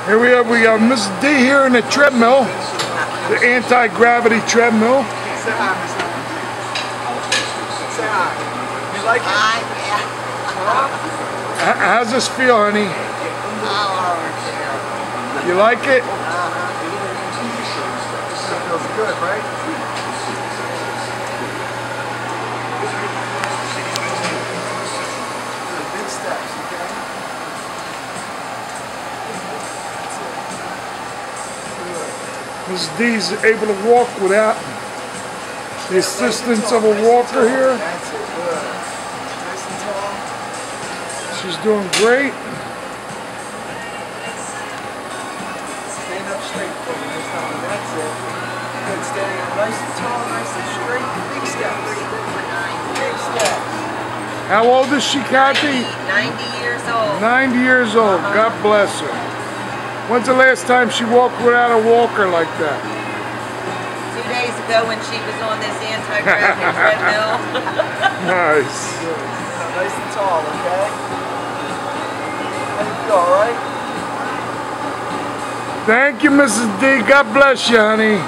Here we got Mrs. D here in the treadmill, the anti-gravity treadmill. Say hi, Mrs. D. Say hi. You like it? Hi, yeah. How's this feel, honey? All over there. You like it? It feels good, right? Big steps, okay? Mrs. D's able to walk without the assistance of a walker here. That's it, good. Nice and tall. She's doing great. Stand up straight for me this time. That's it. Good, standing up nice and tall, nice and straight. Big steps. Big steps. How old is she, Kathy? 90 years old. 90 years old. God bless her. When's the last time she walked without a walker like that? 2 days ago when she was on this anti-gravity treadmill. Nice. Good. Nice and tall, okay? How you feel, alright? Thank you, Mrs. D. God bless you, honey.